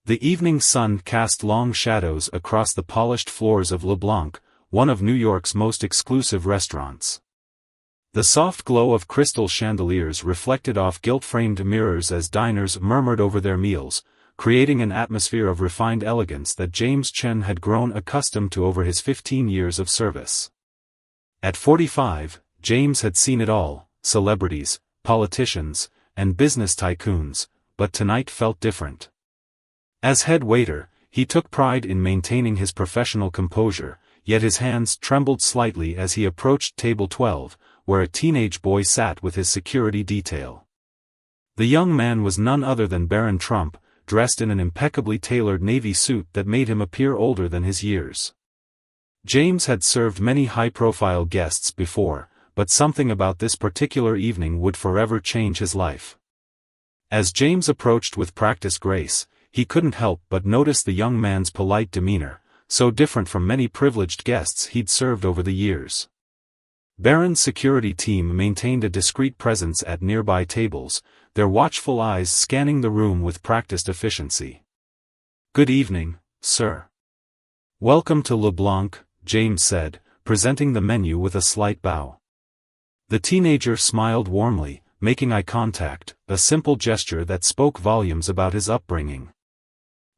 The evening sun cast long shadows across the polished floors of LeBlanc, one of New York's most exclusive restaurants. The soft glow of crystal chandeliers reflected off gilt-framed mirrors as diners murmured over their meals, creating an atmosphere of refined elegance that James Chen had grown accustomed to over his 15 years of service. At 45, James had seen it all: celebrities, politicians, and business tycoons, but tonight felt different. As head waiter, he took pride in maintaining his professional composure, yet his hands trembled slightly as he approached table 12, where a teenage boy sat with his security detail. The young man was none other than Barron Trump, dressed in an impeccably tailored navy suit that made him appear older than his years. James had served many high-profile guests before, but something about this particular evening would forever change his life. As James approached with practiced grace, he couldn't help but notice the young man's polite demeanor, so different from many privileged guests he'd served over the years. Barron's security team maintained a discreet presence at nearby tables, their watchful eyes scanning the room with practiced efficiency. "Good evening, sir. Welcome to LeBlanc," James said, presenting the menu with a slight bow. The teenager smiled warmly, making eye contact, a simple gesture that spoke volumes about his upbringing.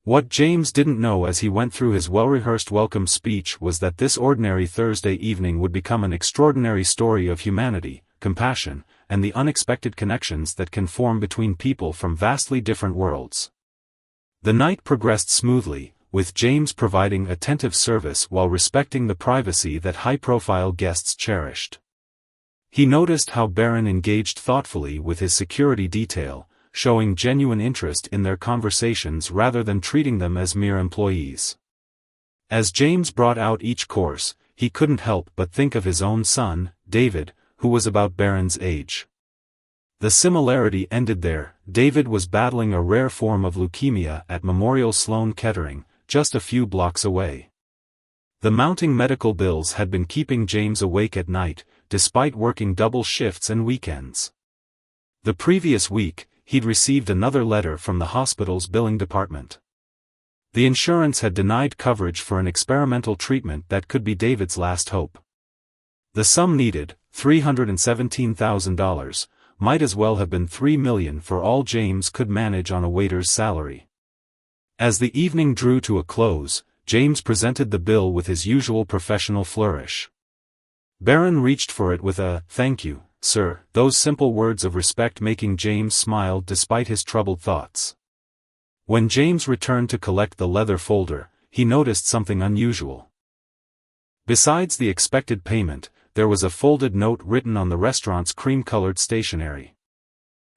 What James didn't know as he went through his well-rehearsed welcome speech was that this ordinary Thursday evening would become an extraordinary story of humanity, compassion, and the unexpected connections that can form between people from vastly different worlds. The night progressed smoothly, with James providing attentive service while respecting the privacy that high-profile guests cherished. He noticed how Barron engaged thoughtfully with his security detail, showing genuine interest in their conversations rather than treating them as mere employees. As James brought out each course, he couldn't help but think of his own son, David, who was about Barron's age. The similarity ended there. David was battling a rare form of leukemia at Memorial Sloan Kettering, just a few blocks away. The mounting medical bills had been keeping James awake at night, despite working double shifts and weekends. The previous week, he'd received another letter from the hospital's billing department. The insurance had denied coverage for an experimental treatment that could be David's last hope. The sum needed, $317,000, might as well have been $3 million for all James could manage on a waiter's salary. As the evening drew to a close, James presented the bill with his usual professional flourish. Barron reached for it with a "Thank you, sir," those simple words of respect making James smile despite his troubled thoughts. When James returned to collect the leather folder, he noticed something unusual. Besides the expected payment, there was a folded note written on the restaurant's cream-colored stationery.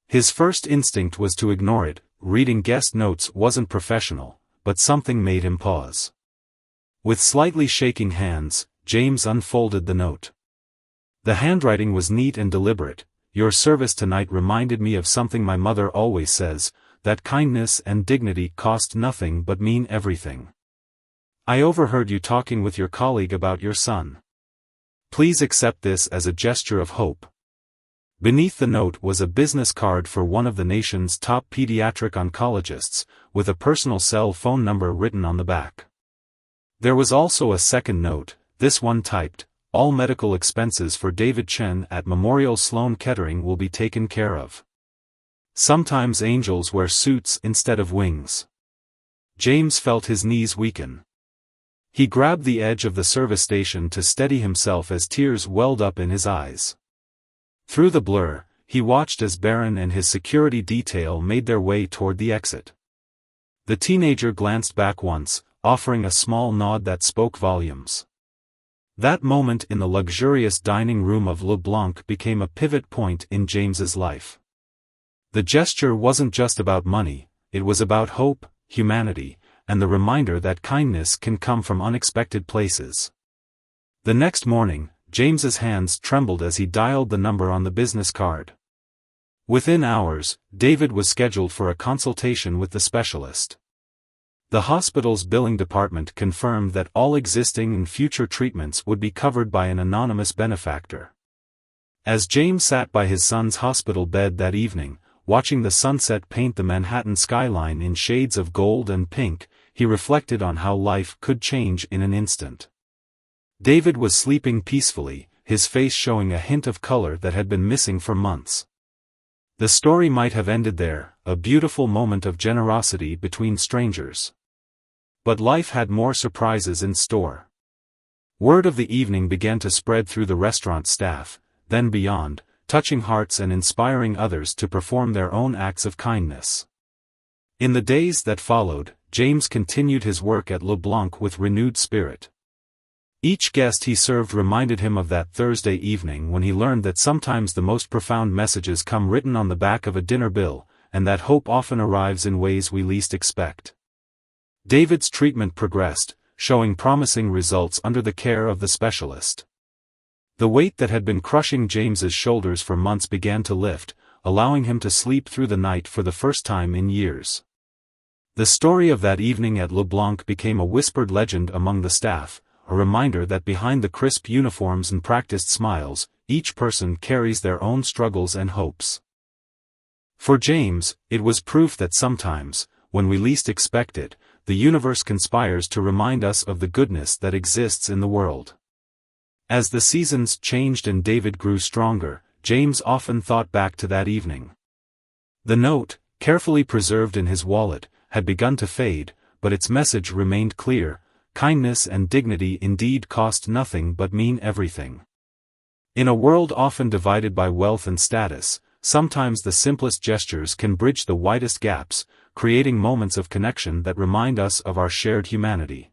His first instinct was to ignore it. Reading guest notes wasn't professional, but something made him pause. With slightly shaking hands, James unfolded the note. The handwriting was neat and deliberate. "Your service tonight reminded me of something my mother always says, that kindness and dignity cost nothing but mean everything. I overheard you talking with your colleague about your son. Please accept this as a gesture of hope." Beneath the note was a business card for one of the nation's top pediatric oncologists, with a personal cell phone number written on the back. There was also a second note, this one typed, "All medical expenses for David Chen at Memorial Sloan Kettering will be taken care of. Sometimes angels wear suits instead of wings." James felt his knees weaken. He grabbed the edge of the service station to steady himself as tears welled up in his eyes. Through the blur, he watched as Barron and his security detail made their way toward the exit. The teenager glanced back once, offering a small nod that spoke volumes. That moment in the luxurious dining room of LeBlanc became a pivot point in James's life. The gesture wasn't just about money, it was about hope, humanity, and the reminder that kindness can come from unexpected places. The next morning, James's hands trembled as he dialed the number on the business card. Within hours, David was scheduled for a consultation with the specialist. The hospital's billing department confirmed that all existing and future treatments would be covered by an anonymous benefactor. As James sat by his son's hospital bed that evening, watching the sunset paint the Manhattan skyline in shades of gold and pink, he reflected on how life could change in an instant. David was sleeping peacefully, his face showing a hint of color that had been missing for months. The story might have ended there, a beautiful moment of generosity between strangers. But life had more surprises in store. Word of the evening began to spread through the restaurant staff, then beyond, touching hearts and inspiring others to perform their own acts of kindness. In the days that followed, James continued his work at LeBlanc with renewed spirit. Each guest he served reminded him of that Thursday evening when he learned that sometimes the most profound messages come written on the back of a dinner bill, and that hope often arrives in ways we least expect. David's treatment progressed, showing promising results under the care of the specialist. The weight that had been crushing James's shoulders for months began to lift, allowing him to sleep through the night for the first time in years. The story of that evening at LeBlanc became a whispered legend among the staff, a reminder that behind the crisp uniforms and practiced smiles, each person carries their own struggles and hopes. For James, it was proof that sometimes, when we least expect it, the universe conspires to remind us of the goodness that exists in the world. As the seasons changed and David grew stronger, James often thought back to that evening. The note, carefully preserved in his wallet, had begun to fade, but its message remained clear: kindness and dignity indeed cost nothing but mean everything. In a world often divided by wealth and status, sometimes the simplest gestures can bridge the widest gaps, creating moments of connection that remind us of our shared humanity.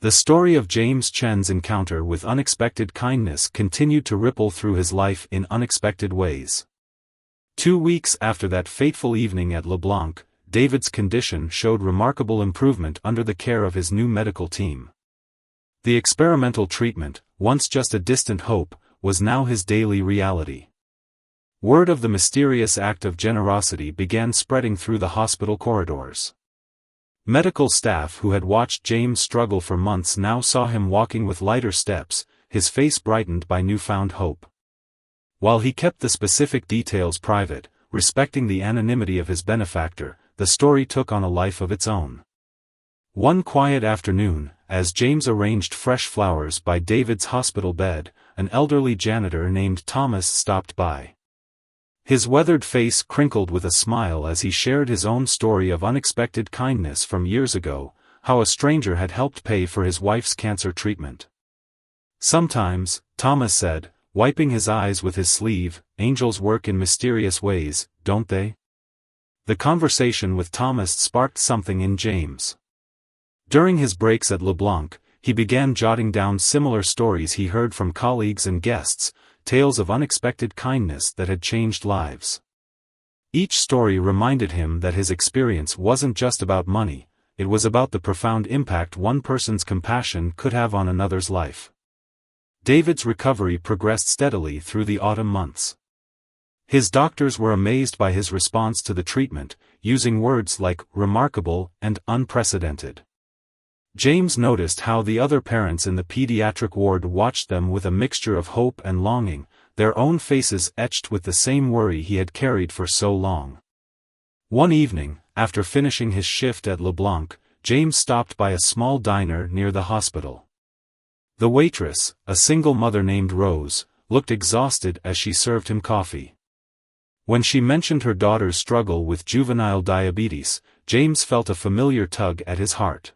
The story of James Chen's encounter with unexpected kindness continued to ripple through his life in unexpected ways. 2 weeks after that fateful evening at LeBlanc, David's condition showed remarkable improvement under the care of his new medical team. The experimental treatment, once just a distant hope, was now his daily reality. Word of the mysterious act of generosity began spreading through the hospital corridors. Medical staff who had watched James struggle for months now saw him walking with lighter steps, his face brightened by newfound hope. While he kept the specific details private, respecting the anonymity of his benefactor, the story took on a life of its own. One quiet afternoon, as James arranged fresh flowers by David's hospital bed, an elderly janitor named Thomas stopped by. His weathered face crinkled with a smile as he shared his own story of unexpected kindness from years ago, how a stranger had helped pay for his wife's cancer treatment. Sometimes, Thomas said, wiping his eyes with his sleeve, angels work in mysterious ways, don't they? The conversation with Thomas sparked something in James. During his breaks at LeBlanc, he began jotting down similar stories he heard from colleagues and guests, tales of unexpected kindness that had changed lives. Each story reminded him that his experience wasn't just about money, it was about the profound impact one person's compassion could have on another's life. David's recovery progressed steadily through the autumn months. His doctors were amazed by his response to the treatment, using words like remarkable and unprecedented. James noticed how the other parents in the pediatric ward watched them with a mixture of hope and longing, their own faces etched with the same worry he had carried for so long. One evening, after finishing his shift at LeBlanc, James stopped by a small diner near the hospital. The waitress, a single mother named Rose, looked exhausted as she served him coffee. When she mentioned her daughter's struggle with juvenile diabetes, James felt a familiar tug at his heart.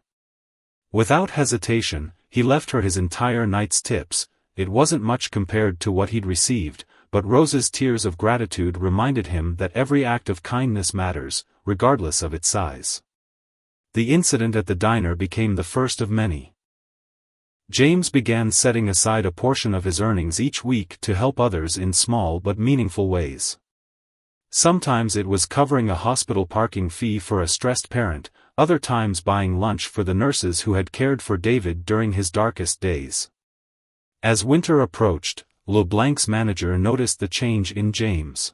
Without hesitation, he left her his entire night's tips. It wasn't much compared to what he'd received, but Rose's tears of gratitude reminded him that every act of kindness matters, regardless of its size. The incident at the diner became the first of many. James began setting aside a portion of his earnings each week to help others in small but meaningful ways. Sometimes it was covering a hospital parking fee for a stressed parent, other times buying lunch for the nurses who had cared for David during his darkest days. As winter approached, LeBlanc's manager noticed the change in James.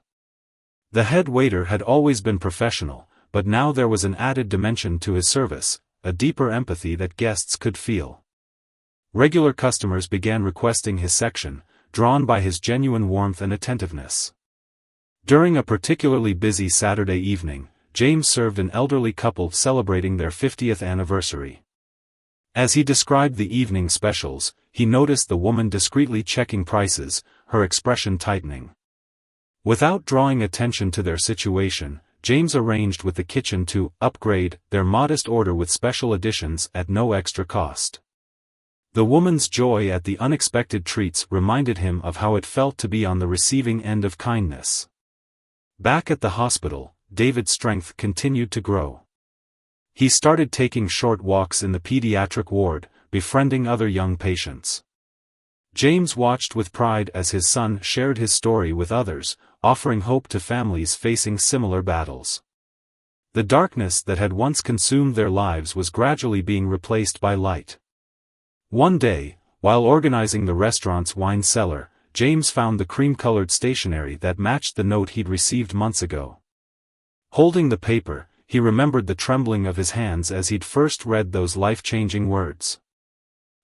The head waiter had always been professional, but now there was an added dimension to his service, a deeper empathy that guests could feel. Regular customers began requesting his section, drawn by his genuine warmth and attentiveness. During a particularly busy Saturday evening, James served an elderly couple celebrating their 50th anniversary. As he described the evening specials, he noticed the woman discreetly checking prices, her expression tightening. Without drawing attention to their situation, James arranged with the kitchen to upgrade their modest order with special additions at no extra cost. The woman's joy at the unexpected treats reminded him of how it felt to be on the receiving end of kindness. Back at the hospital, David's strength continued to grow. He started taking short walks in the pediatric ward, befriending other young patients. James watched with pride as his son shared his story with others, offering hope to families facing similar battles. The darkness that had once consumed their lives was gradually being replaced by light. One day, while organizing the restaurant's wine cellar, James found the cream-colored stationery that matched the note he'd received months ago. Holding the paper, he remembered the trembling of his hands as he'd first read those life-changing words.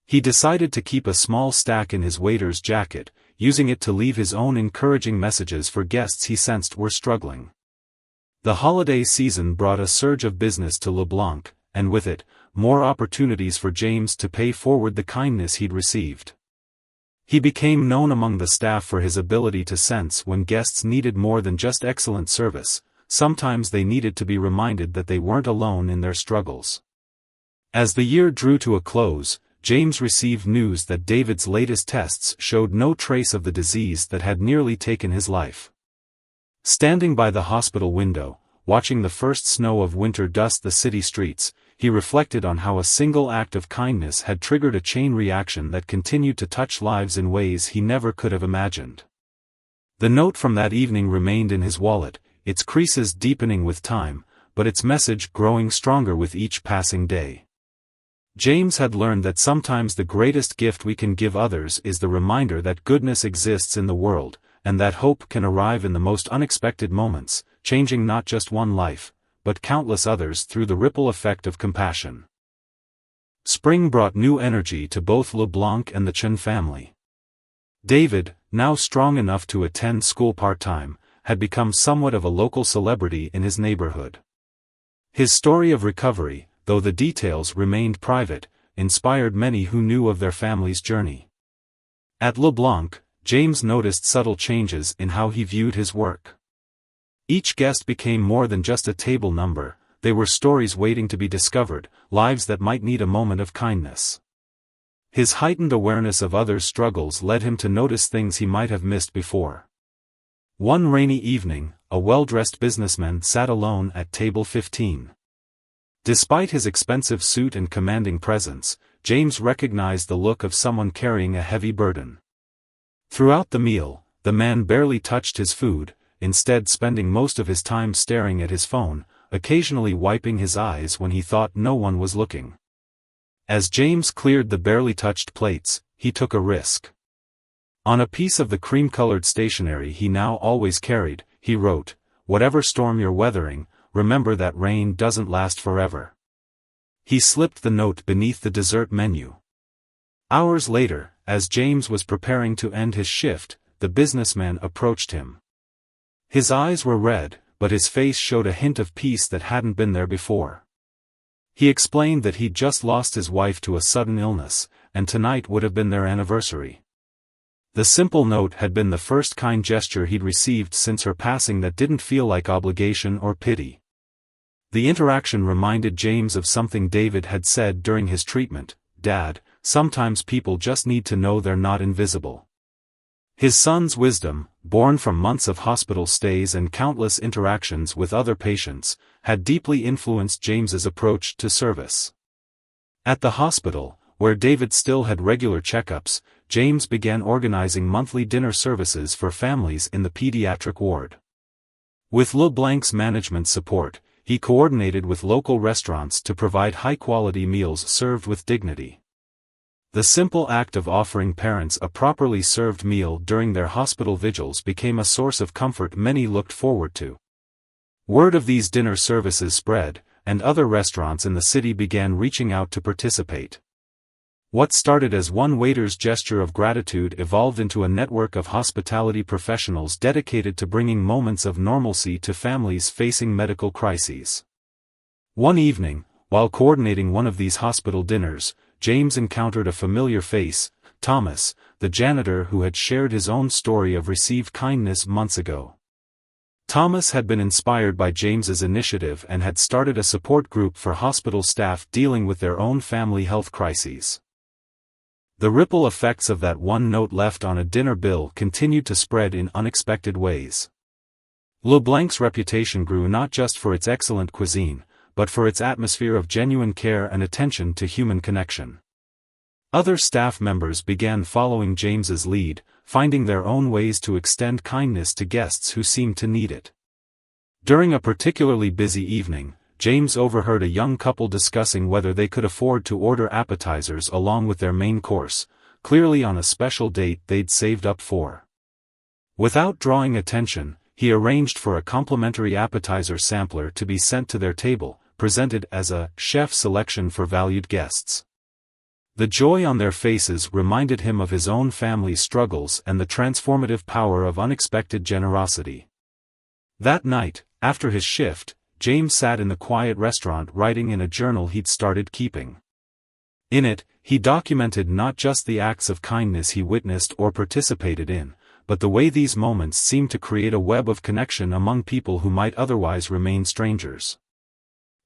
He decided to keep a small stack in his waiter's jacket, using it to leave his own encouraging messages for guests he sensed were struggling. The holiday season brought a surge of business to LeBlanc, and with it, more opportunities for James to pay forward the kindness he'd received. He became known among the staff for his ability to sense when guests needed more than just excellent service. Sometimes they needed to be reminded that they weren't alone in their struggles. As the year drew to a close, James received news that David's latest tests showed no trace of the disease that had nearly taken his life. Standing by the hospital window, watching the first snow of winter dust the city streets, he reflected on how a single act of kindness had triggered a chain reaction that continued to touch lives in ways he never could have imagined. The note from that evening remained in his wallet, its creases deepening with time, but its message growing stronger with each passing day. James had learned that sometimes the greatest gift we can give others is the reminder that goodness exists in the world, and that hope can arrive in the most unexpected moments, changing not just one life, but countless others through the ripple effect of compassion. Spring brought new energy to both LeBlanc and the Chen family. David, now strong enough to attend school part-time, had become somewhat of a local celebrity in his neighborhood. His story of recovery, though the details remained private, inspired many who knew of their family's journey. At LeBlanc, James noticed subtle changes in how he viewed his work. Each guest became more than just a table number, they were stories waiting to be discovered, lives that might need a moment of kindness. His heightened awareness of others' struggles led him to notice things he might have missed before. One rainy evening, a well-dressed businessman sat alone at table 15. Despite his expensive suit and commanding presence, James recognized the look of someone carrying a heavy burden. Throughout the meal, the man barely touched his food, instead spending most of his time staring at his phone, occasionally wiping his eyes when he thought no one was looking. As James cleared the barely touched plates, he took a risk. On a piece of the cream-colored stationery he now always carried, he wrote, "Whatever storm you're weathering, remember that rain doesn't last forever." He slipped the note beneath the dessert menu. Hours later, as James was preparing to end his shift, the businessman approached him. His eyes were red, but his face showed a hint of peace that hadn't been there before. He explained that he'd just lost his wife to a sudden illness, and tonight would have been their anniversary. The simple note had been the first kind gesture he'd received since her passing that didn't feel like obligation or pity. The interaction reminded James of something David had said during his treatment, "Dad, sometimes people just need to know they're not invisible." His son's wisdom, born from months of hospital stays and countless interactions with other patients, had deeply influenced James's approach to service. At the hospital, where David still had regular checkups, James began organizing monthly dinner services for families in the pediatric ward. With LeBlanc's management support, he coordinated with local restaurants to provide high-quality meals served with dignity. The simple act of offering parents a properly served meal during their hospital vigils became a source of comfort many looked forward to. Word of these dinner services spread, and other restaurants in the city began reaching out to participate. What started as one waiter's gesture of gratitude evolved into a network of hospitality professionals dedicated to bringing moments of normalcy to families facing medical crises. One evening, while coordinating one of these hospital dinners, James encountered a familiar face, Thomas, the janitor who had shared his own story of received kindness months ago. Thomas had been inspired by James's initiative and had started a support group for hospital staff dealing with their own family health crises. The ripple effects of that one note left on a dinner bill continued to spread in unexpected ways. LeBlanc's reputation grew not just for its excellent cuisine, but for its atmosphere of genuine care and attention to human connection. Other staff members began following James's lead, finding their own ways to extend kindness to guests who seemed to need it. During a particularly busy evening, James overheard a young couple discussing whether they could afford to order appetizers along with their main course, clearly on a special date they'd saved up for. Without drawing attention, he arranged for a complimentary appetizer sampler to be sent to their table, presented as a chef selection for valued guests. The joy on their faces reminded him of his own family's struggles and the transformative power of unexpected generosity. That night, after his shift, James sat in the quiet restaurant writing in a journal he'd started keeping. In it, he documented not just the acts of kindness he witnessed or participated in, but the way these moments seemed to create a web of connection among people who might otherwise remain strangers.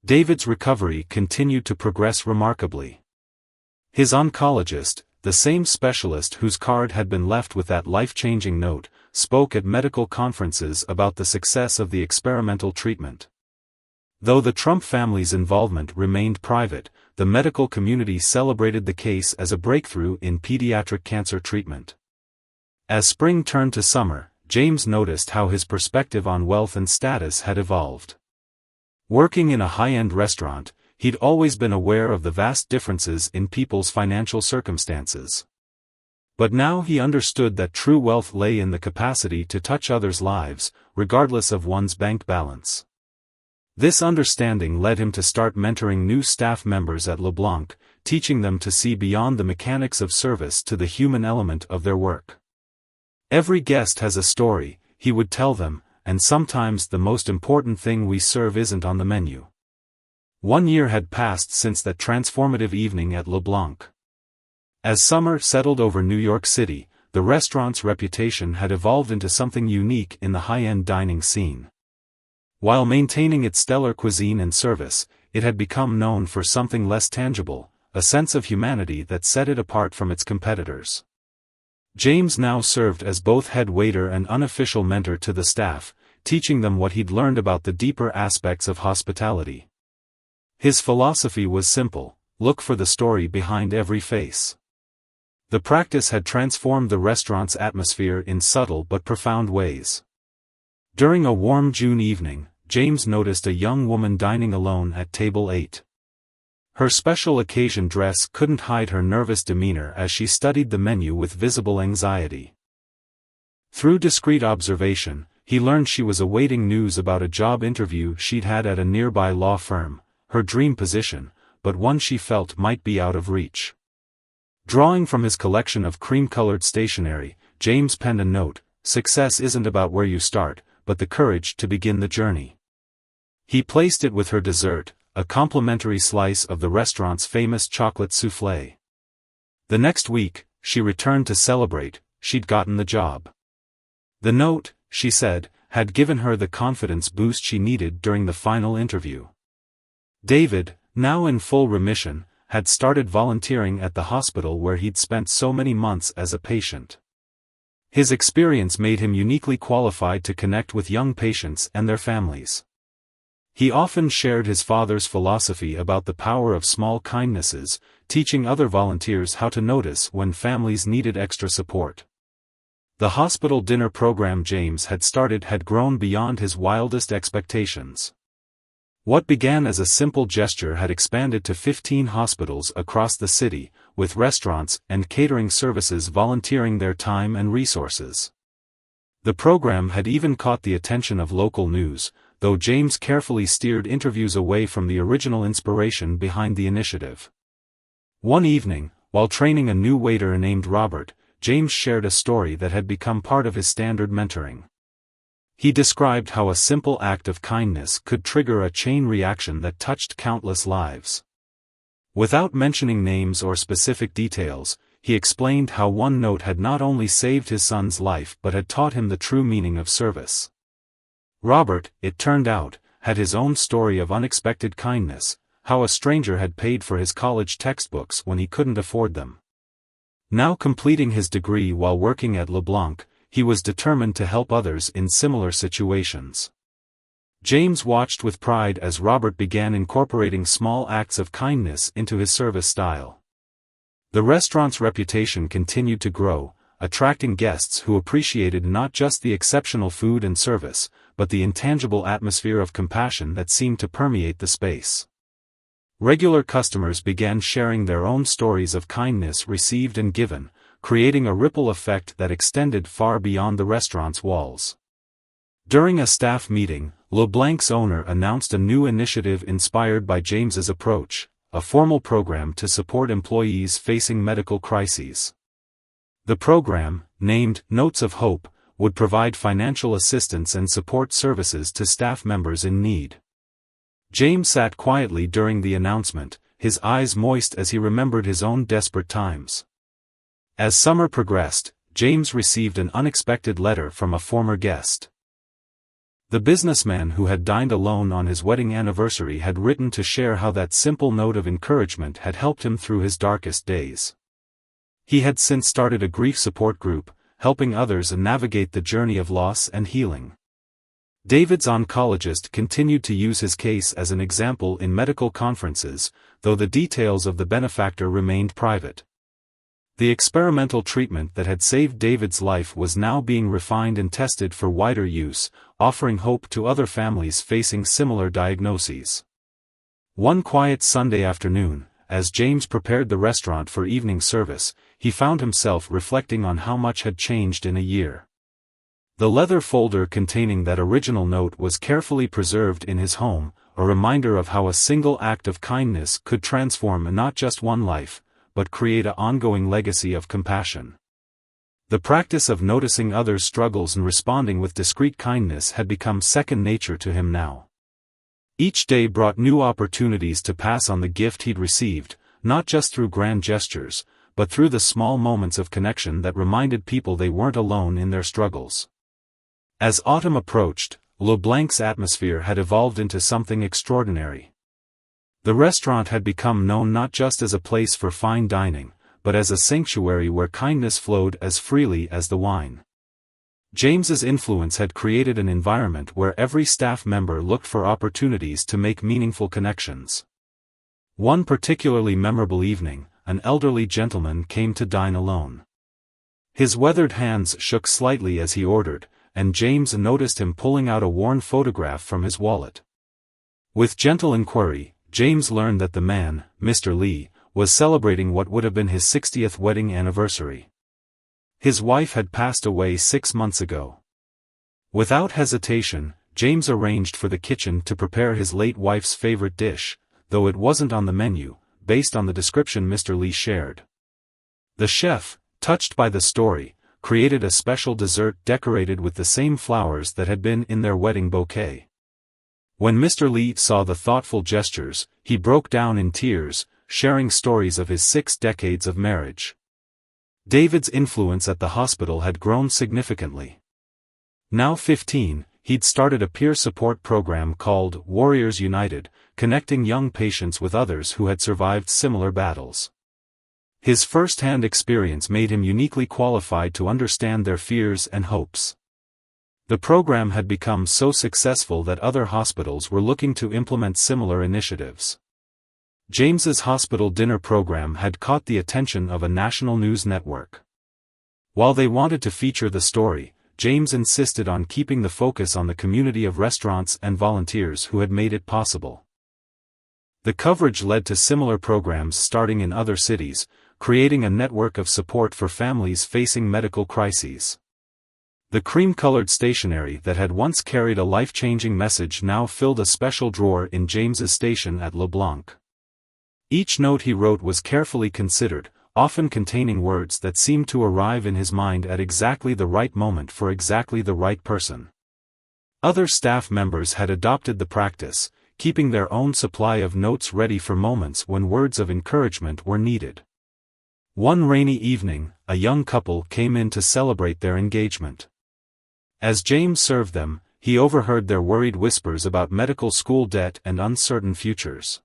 David's recovery continued to progress remarkably. His oncologist, the same specialist whose card had been left with that life-changing note, spoke at medical conferences about the success of the experimental treatment. Though the Trump family's involvement remained private, the medical community celebrated the case as a breakthrough in pediatric cancer treatment. As spring turned to summer, James noticed how his perspective on wealth and status had evolved. Working in a high-end restaurant, he'd always been aware of the vast differences in people's financial circumstances. But now he understood that true wealth lay in the capacity to touch others' lives, regardless of one's bank balance. This understanding led him to start mentoring new staff members at LeBlanc, teaching them to see beyond the mechanics of service to the human element of their work. Every guest has a story, he would tell them, and sometimes the most important thing we serve isn't on the menu. 1 year had passed since that transformative evening at LeBlanc. As summer settled over New York City, the restaurant's reputation had evolved into something unique in the high-end dining scene. While maintaining its stellar cuisine and service, it had become known for something less tangible, a sense of humanity that set it apart from its competitors. James now served as both head waiter and unofficial mentor to the staff, teaching them what he'd learned about the deeper aspects of hospitality. His philosophy was simple: look for the story behind every face. The practice had transformed the restaurant's atmosphere in subtle but profound ways. During a warm June evening, James noticed a young woman dining alone at table 8. Her special occasion dress couldn't hide her nervous demeanor as she studied the menu with visible anxiety. Through discreet observation, he learned she was awaiting news about a job interview she'd had at a nearby law firm, her dream position, but one she felt might be out of reach. Drawing from his collection of cream-colored stationery, James penned a note: "Success isn't about where you start, but the courage to begin the journey." He placed it with her dessert, a complimentary slice of the restaurant's famous chocolate soufflé. The next week, she returned to celebrate: she'd gotten the job. The note, she said, had given her the confidence boost she needed during the final interview. David, now in full remission, had started volunteering at the hospital where he'd spent so many months as a patient. His experience made him uniquely qualified to connect with young patients and their families. He often shared his father's philosophy about the power of small kindnesses, teaching other volunteers how to notice when families needed extra support. The hospital dinner program James had started had grown beyond his wildest expectations. What began as a simple gesture had expanded to 15 hospitals across the city, with restaurants and catering services volunteering their time and resources. The program had even caught the attention of local news, though James carefully steered interviews away from the original inspiration behind the initiative. One evening, While training a new waiter named Robert, James shared a story that had become part of his standard mentoring. He described how a simple act of kindness could trigger a chain reaction that touched countless lives. Without mentioning names or specific details, he explained how one note had not only saved his son's life but had taught him the true meaning of service. Robert, it turned out, had his own story of unexpected kindness, how a stranger had paid for his college textbooks when he couldn't afford them. Now completing his degree while working at LeBlanc, he was determined to help others in similar situations. James watched with pride as Robert began incorporating small acts of kindness into his service style. The restaurant's reputation continued to grow, attracting guests who appreciated not just the exceptional food and service, but the intangible atmosphere of compassion that seemed to permeate the space. Regular customers began sharing their own stories of kindness received and given, creating a ripple effect that extended far beyond the restaurant's walls. During a staff meeting, LeBlanc's owner announced a new initiative inspired by James's approach, a formal program to support employees facing medical crises. The program, named Notes of Hope, would provide financial assistance and support services to staff members in need. James sat quietly during the announcement, his eyes moist as he remembered his own desperate times. As summer progressed, James received an unexpected letter from a former guest. The businessman who had dined alone on his wedding anniversary had written to share how that simple note of encouragement had helped him through his darkest days. He had since started a grief support group, helping others navigate the journey of loss and healing. David's oncologist continued to use his case as an example in medical conferences, though the details of the benefactor remained private. The experimental treatment that had saved David's life was now being refined and tested for wider use, offering hope to other families facing similar diagnoses. One quiet Sunday afternoon, as James prepared the restaurant for evening service, he found himself reflecting on how much had changed in a year. The leather folder containing that original note was carefully preserved in his home, a reminder of how a single act of kindness could transform not just one life, but create an ongoing legacy of compassion. The practice of noticing others' struggles and responding with discreet kindness had become second nature to him now. Each day brought new opportunities to pass on the gift he'd received, not just through grand gestures, but through the small moments of connection that reminded people they weren't alone in their struggles. As autumn approached, LeBlanc's atmosphere had evolved into something extraordinary. The restaurant had become known not just as a place for fine dining, but as a sanctuary where kindness flowed as freely as the wine. James's influence had created an environment where every staff member looked for opportunities to make meaningful connections. One particularly memorable evening, an elderly gentleman came to dine alone. His weathered hands shook slightly as he ordered, and James noticed him pulling out a worn photograph from his wallet. With gentle inquiry, James learned that the man, Mr. Lee, was celebrating what would have been his 60th wedding anniversary. His wife had passed away 6 months ago. Without hesitation, James arranged for the kitchen to prepare his late wife's favorite dish, though it wasn't on the menu, based on the description Mr. Lee shared. The chef, touched by the story, created a special dessert decorated with the same flowers that had been in their wedding bouquet. When Mr. Lee saw the thoughtful gestures, he broke down in tears, sharing stories of his 6 decades of marriage. David's influence at the hospital had grown significantly. Now 15, he'd started a peer support program called Warriors United, connecting young patients with others who had survived similar battles. His first-hand experience made him uniquely qualified to understand their fears and hopes. The program had become so successful that other hospitals were looking to implement similar initiatives. James's hospital dinner program had caught the attention of a national news network. While they wanted to feature the story, James insisted on keeping the focus on the community of restaurants and volunteers who had made it possible. The coverage led to similar programs starting in other cities, creating a network of support for families facing medical crises. The cream-colored stationery that had once carried a life-changing message now filled a special drawer in James's station at LeBlanc. Each note he wrote was carefully considered, often containing words that seemed to arrive in his mind at exactly the right moment for exactly the right person. Other staff members had adopted the practice, keeping their own supply of notes ready for moments when words of encouragement were needed. One rainy evening, a young couple came in to celebrate their engagement. As James served them, he overheard their worried whispers about medical school debt and uncertain futures.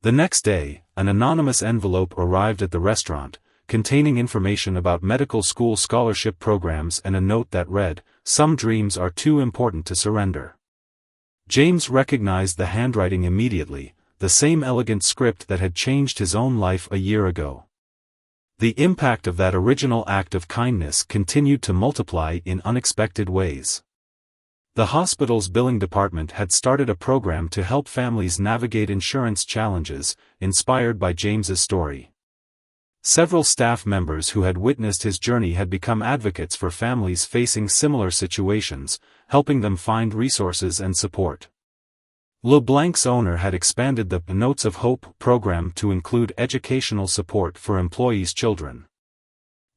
The next day, an anonymous envelope arrived at the restaurant, containing information about medical school scholarship programs and a note that read, "Some dreams are too important to surrender." James recognized the handwriting immediately, the same elegant script that had changed his own life a year ago. The impact of that original act of kindness continued to multiply in unexpected ways. The hospital's billing department had started a program to help families navigate insurance challenges, inspired by James's story. Several staff members who had witnessed his journey had become advocates for families facing similar situations, helping them find resources and support. LeBlanc's owner had expanded the Notes of Hope program to include educational support for employees' children.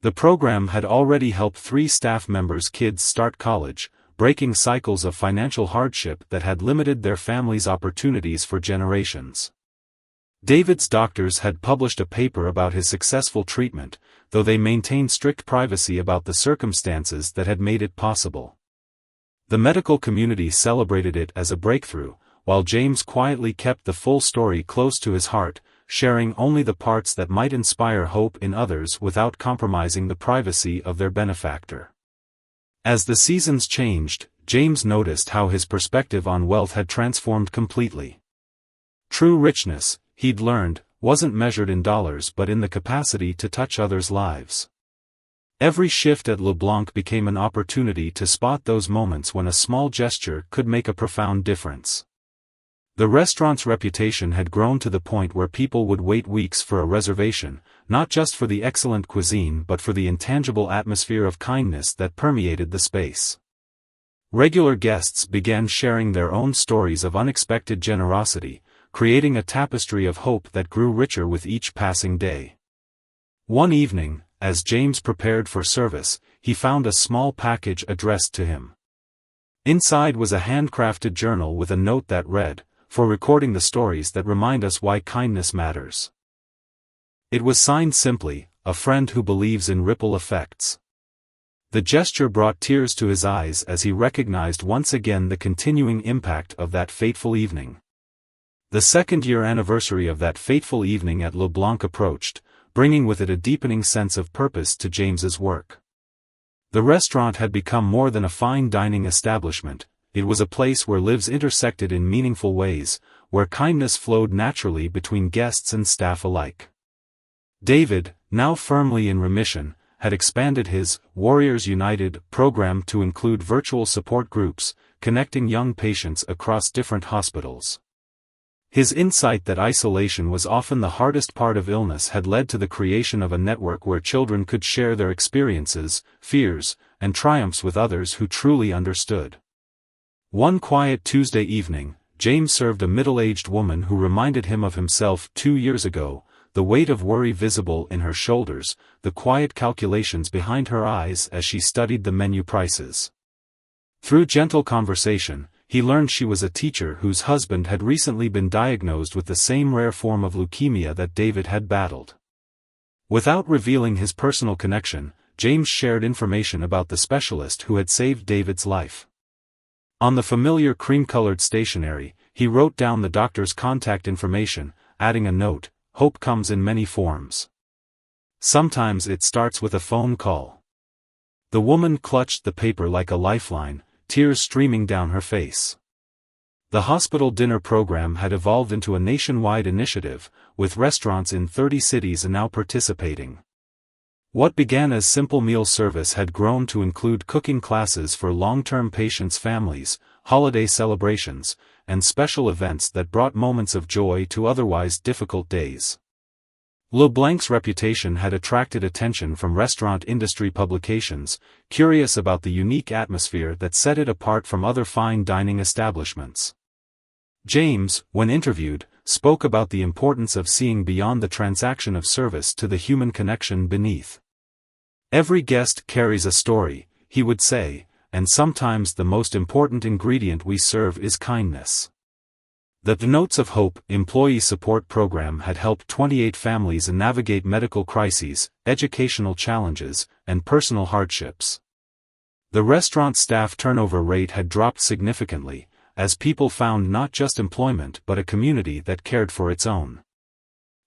The program had already helped 3 staff members' kids start college, breaking cycles of financial hardship that had limited their families' opportunities for generations. David's doctors had published a paper about his successful treatment, though they maintained strict privacy about the circumstances that had made it possible. The medical community celebrated it as a breakthrough, while James quietly kept the full story close to his heart, sharing only the parts that might inspire hope in others without compromising the privacy of their benefactor. As the seasons changed, James noticed how his perspective on wealth had transformed completely. True richness, he'd learned, wasn't measured in dollars but in the capacity to touch others' lives. Every shift at LeBlanc became an opportunity to spot those moments when a small gesture could make a profound difference. The restaurant's reputation had grown to the point where people would wait weeks for a reservation, not just for the excellent cuisine but for the intangible atmosphere of kindness that permeated the space. Regular guests began sharing their own stories of unexpected generosity, creating a tapestry of hope that grew richer with each passing day. One evening, as James prepared for service, he found a small package addressed to him. Inside was a handcrafted journal with a note that read, "For recording the stories that remind us why kindness matters." It was signed simply, "A friend who believes in ripple effects." The gesture brought tears to his eyes as he recognized once again the continuing impact of that fateful evening. The second-year anniversary of that fateful evening at LeBlanc approached, bringing with it a deepening sense of purpose to James's work. The restaurant had become more than a fine dining establishment. It was a place where lives intersected in meaningful ways, where kindness flowed naturally between guests and staff alike. David, now firmly in remission, had expanded his Warriors United program to include virtual support groups, connecting young patients across different hospitals. His insight that isolation was often the hardest part of illness had led to the creation of a network where children could share their experiences, fears, and triumphs with others who truly understood. One quiet Tuesday evening, James served a middle-aged woman who reminded him of himself 2 years ago, the weight of worry visible in her shoulders, the quiet calculations behind her eyes as she studied the menu prices. Through gentle conversation, he learned she was a teacher whose husband had recently been diagnosed with the same rare form of leukemia that David had battled. Without revealing his personal connection, James shared information about the specialist who had saved David's life. On the familiar cream-colored stationery, he wrote down the doctor's contact information, adding a note, "Hope comes in many forms. Sometimes it starts with a phone call." The woman clutched the paper like a lifeline, tears streaming down her face. The hospital dinner program had evolved into a nationwide initiative, with restaurants in 30 cities now participating. What began as simple meal service had grown to include cooking classes for long-term patients' families, holiday celebrations, and special events that brought moments of joy to otherwise difficult days. LeBlanc's reputation had attracted attention from restaurant industry publications, curious about the unique atmosphere that set it apart from other fine dining establishments. James, when interviewed, spoke about the importance of seeing beyond the transaction of service to the human connection beneath. "Every guest carries a story," he would say, "and sometimes the most important ingredient we serve is kindness." The Notes of Hope employee support program had helped 28 families navigate medical crises, educational challenges, and personal hardships. The restaurant staff turnover rate had dropped significantly, as people found not just employment but a community that cared for its own.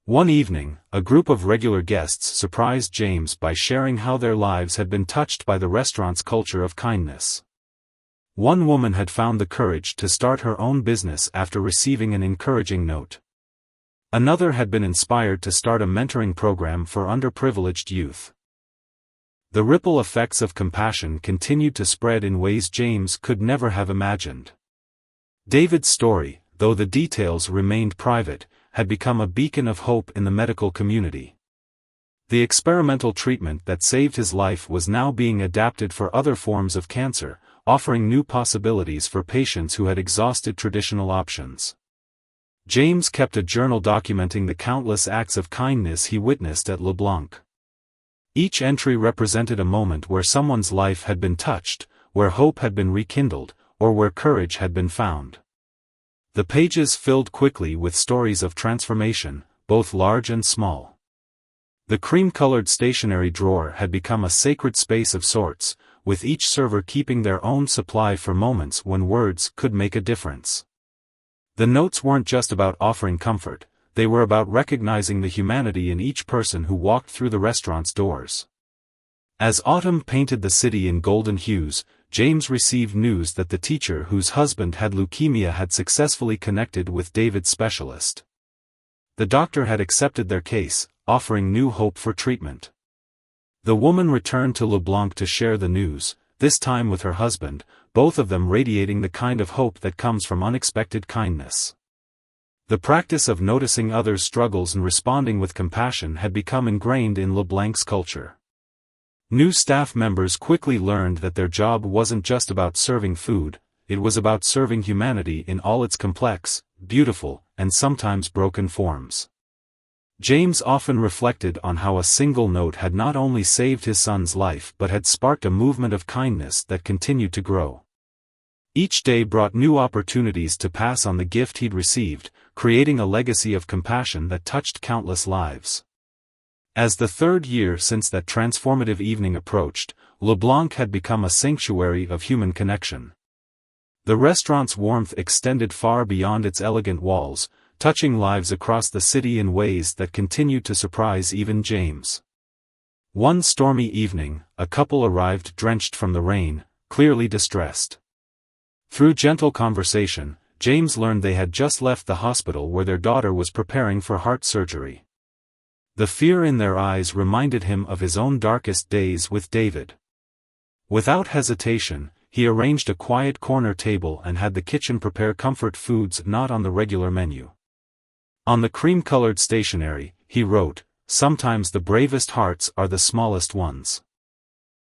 One evening, a group of regular guests surprised James by sharing how their lives had been touched by the restaurant's culture of kindness. One woman had found the courage to start her own business after receiving an encouraging note. Another had been inspired to start a mentoring program for underprivileged youth. The ripple effects of compassion continued to spread in ways James could never have imagined. David's story, though the details remained private, had become a beacon of hope in the medical community. The experimental treatment that saved his life was now being adapted for other forms of cancer, offering new possibilities for patients who had exhausted traditional options. James kept a journal documenting the countless acts of kindness he witnessed at LeBlanc. Each entry represented a moment where someone's life had been touched, where hope had been rekindled, or where courage had been found. The pages filled quickly with stories of transformation, both large and small. The cream-colored stationery drawer had become a sacred space of sorts, with each server keeping their own supply for moments when words could make a difference. The notes weren't just about offering comfort, they were about recognizing the humanity in each person who walked through the restaurant's doors. As autumn painted the city in golden hues, James received news that the teacher whose husband had leukemia had successfully connected with David's specialist. The doctor had accepted their case, offering new hope for treatment. The woman returned to LeBlanc to share the news, this time with her husband, both of them radiating the kind of hope that comes from unexpected kindness. The practice of noticing others' struggles and responding with compassion had become ingrained in LeBlanc's culture. New staff members quickly learned that their job wasn't just about serving food, it was about serving humanity in all its complex, beautiful, and sometimes broken forms. James often reflected on how a single note had not only saved his son's life but had sparked a movement of kindness that continued to grow. Each day brought new opportunities to pass on the gift he'd received, creating a legacy of compassion that touched countless lives. As the third year since that transformative evening approached, LeBlanc had become a sanctuary of human connection. The restaurant's warmth extended far beyond its elegant walls, touching lives across the city in ways that continued to surprise even James. One stormy evening, a couple arrived drenched from the rain, clearly distressed. Through gentle conversation, James learned they had just left the hospital where their daughter was preparing for heart surgery. The fear in their eyes reminded him of his own darkest days with David. Without hesitation, he arranged a quiet corner table and had the kitchen prepare comfort foods not on the regular menu. On the cream-colored stationery, he wrote, "Sometimes the bravest hearts are the smallest ones."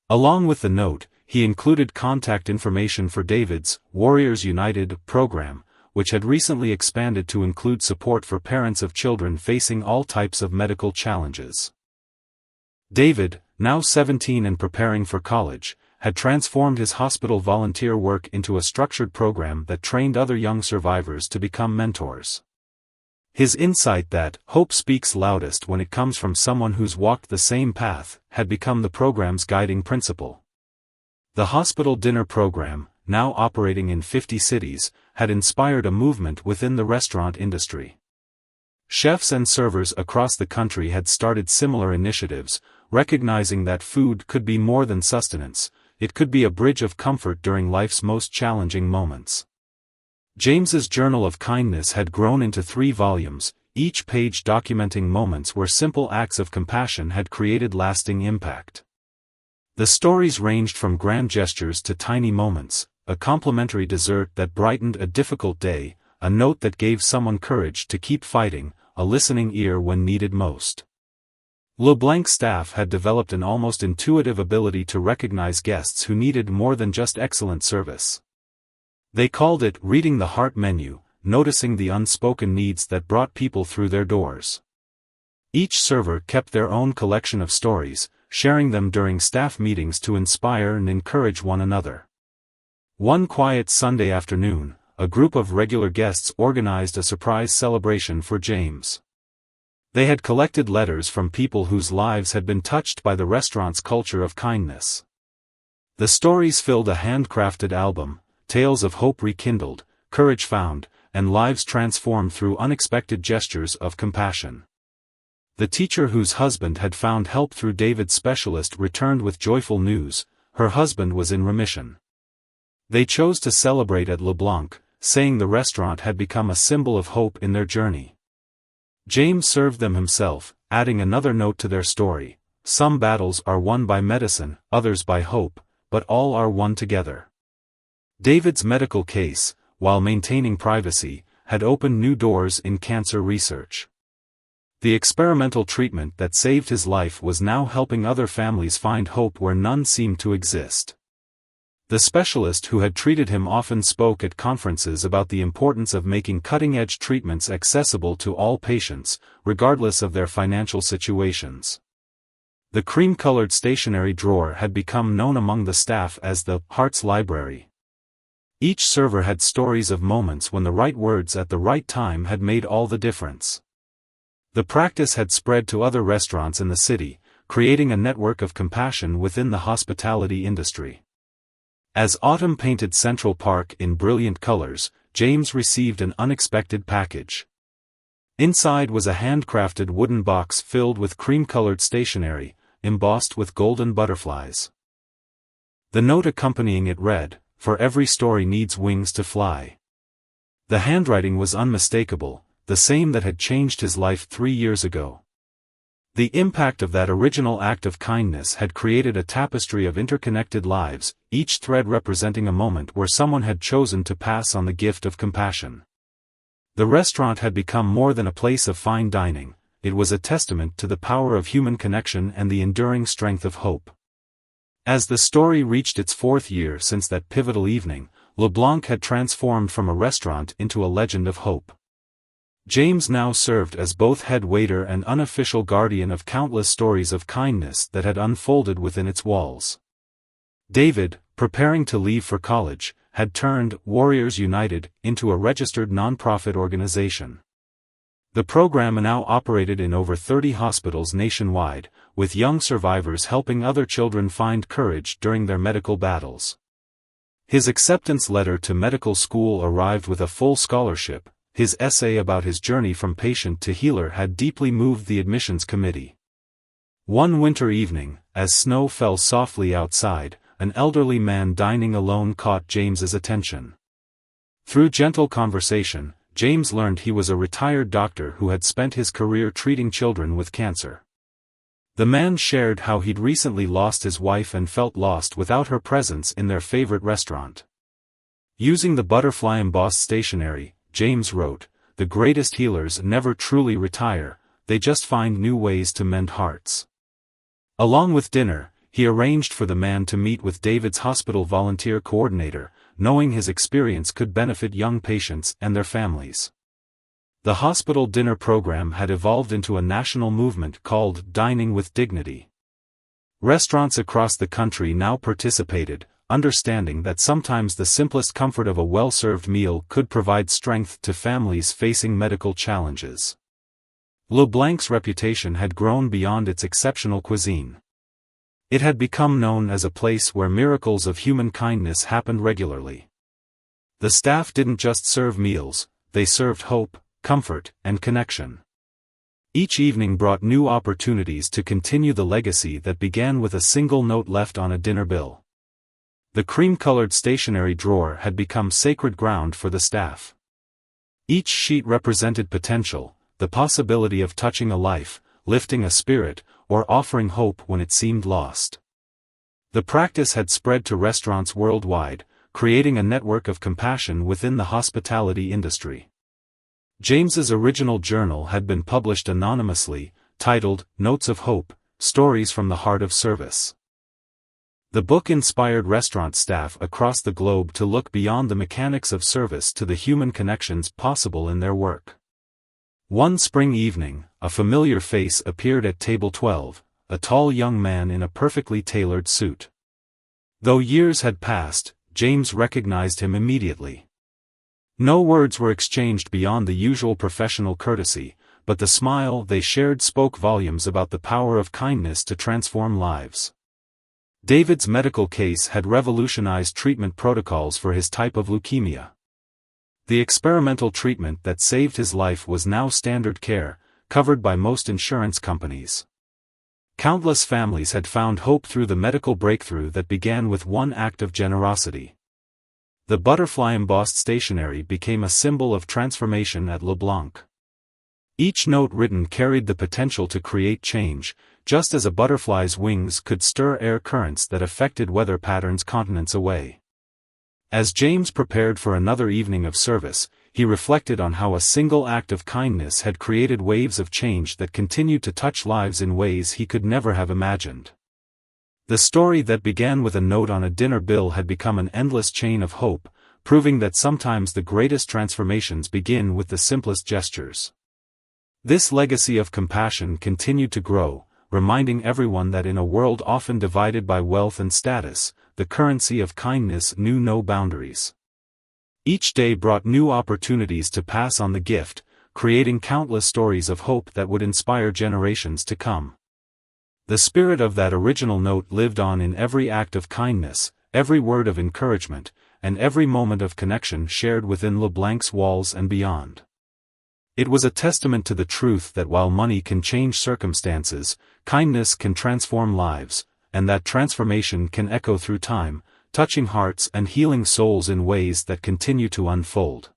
Along with the note, he included contact information for David's Warriors United program, which had recently expanded to include support for parents of children facing all types of medical challenges. David, now 17 and preparing for college, had transformed his hospital volunteer work into a structured program that trained other young survivors to become mentors. His insight that hope speaks loudest when it comes from someone who's walked the same path had become the program's guiding principle. The hospital dinner program, now operating in 50 cities, had inspired a movement within the restaurant industry. Chefs and servers across the country had started similar initiatives, recognizing that food could be more than sustenance, it could be a bridge of comfort during life's most challenging moments. James's Journal of Kindness had grown into 3 volumes, each page documenting moments where simple acts of compassion had created lasting impact. The stories ranged from grand gestures to tiny moments, a complimentary dessert that brightened a difficult day, a note that gave someone courage to keep fighting, a listening ear when needed most. LeBlanc's staff had developed an almost intuitive ability to recognize guests who needed more than just excellent service. They called it reading the heart menu, noticing the unspoken needs that brought people through their doors. Each server kept their own collection of stories, sharing them during staff meetings to inspire and encourage one another. One quiet Sunday afternoon, a group of regular guests organized a surprise celebration for James. They had collected letters from people whose lives had been touched by the restaurant's culture of kindness. The stories filled a handcrafted album, tales of hope rekindled, courage found, and lives transformed through unexpected gestures of compassion. The teacher whose husband had found help through David's specialist returned with joyful news: her husband was in remission. They chose to celebrate at LeBlanc, saying the restaurant had become a symbol of hope in their journey. James served them himself, adding another note to their story: some battles are won by medicine, others by hope, but all are won together. David's medical case, while maintaining privacy, had opened new doors in cancer research. The experimental treatment that saved his life was now helping other families find hope where none seemed to exist. The specialist who had treated him often spoke at conferences about the importance of making cutting-edge treatments accessible to all patients, regardless of their financial situations. The cream-colored stationery drawer had become known among the staff as the Heart's Library. Each server had stories of moments when the right words at the right time had made all the difference. The practice had spread to other restaurants in the city, creating a network of compassion within the hospitality industry. As autumn painted Central Park in brilliant colors, James received an unexpected package. Inside was a handcrafted wooden box filled with cream-colored stationery, embossed with golden butterflies. The note accompanying it read, "For every story needs wings to fly." The handwriting was unmistakable, the same that had changed his life 3 years ago. The impact of that original act of kindness had created a tapestry of interconnected lives, each thread representing a moment where someone had chosen to pass on the gift of compassion. The restaurant had become more than a place of fine dining; it was a testament to the power of human connection and the enduring strength of hope. As the story reached its 4th year since that pivotal evening, LeBlanc had transformed from a restaurant into a legend of hope. James now served as both head waiter and unofficial guardian of countless stories of kindness that had unfolded within its walls. David, preparing to leave for college, had turned Warriors United into a registered nonprofit organization. The program now operated in over 30 hospitals nationwide, with young survivors helping other children find courage during their medical battles. His acceptance letter to medical school arrived with a full scholarship. His essay about his journey from patient to healer had deeply moved the admissions committee. One winter evening, as snow fell softly outside, an elderly man dining alone caught James's attention. Through gentle conversation, James learned he was a retired doctor who had spent his career treating children with cancer. The man shared how he'd recently lost his wife and felt lost without her presence in their favorite restaurant. Using the butterfly embossed stationery, James wrote, "The greatest healers never truly retire, they just find new ways to mend hearts." Along with dinner, he arranged for the man to meet with David's hospital volunteer coordinator, knowing his experience could benefit young patients and their families. The hospital dinner program had evolved into a national movement called Dining with Dignity. Restaurants across the country now participated, understanding that sometimes the simplest comfort of a well-served meal could provide strength to families facing medical challenges. LeBlanc's reputation had grown beyond its exceptional cuisine. It had become known as a place where miracles of human kindness happened regularly. The staff didn't just serve meals, they served hope, comfort, and connection. Each evening brought new opportunities to continue the legacy that began with a single note left on a dinner bill. The cream-colored stationery drawer had become sacred ground for the staff. Each sheet represented potential, the possibility of touching a life, lifting a spirit, or offering hope when it seemed lost. The practice had spread to restaurants worldwide, creating a network of compassion within the hospitality industry. James's original journal had been published anonymously, titled Notes of Hope, Stories from the Heart of Service. The book inspired restaurant staff across the globe to look beyond the mechanics of service to the human connections possible in their work. One spring evening, a familiar face appeared at table 12, a tall young man in a perfectly tailored suit. Though years had passed, James recognized him immediately. No words were exchanged beyond the usual professional courtesy, but the smile they shared spoke volumes about the power of kindness to transform lives. David's medical case had revolutionized treatment protocols for his type of leukemia. The experimental treatment that saved his life was now standard care, covered by most insurance companies. Countless families had found hope through the medical breakthrough that began with one act of generosity. The butterfly embossed stationery became a symbol of transformation at LeBlanc. Each note written carried the potential to create change, just as a butterfly's wings could stir air currents that affected weather patterns continents away. As James prepared for another evening of service, he reflected on how a single act of kindness had created waves of change that continued to touch lives in ways he could never have imagined. The story that began with a note on a dinner bill had become an endless chain of hope, proving that sometimes the greatest transformations begin with the simplest gestures. This legacy of compassion continued to grow, reminding everyone that in a world often divided by wealth and status, the currency of kindness knew no boundaries. Each day brought new opportunities to pass on the gift, creating countless stories of hope that would inspire generations to come. The spirit of that original note lived on in every act of kindness, every word of encouragement, and every moment of connection shared within LeBlanc's walls and beyond. It was a testament to the truth that while money can change circumstances, kindness can transform lives, and that transformation can echo through time, touching hearts and healing souls in ways that continue to unfold.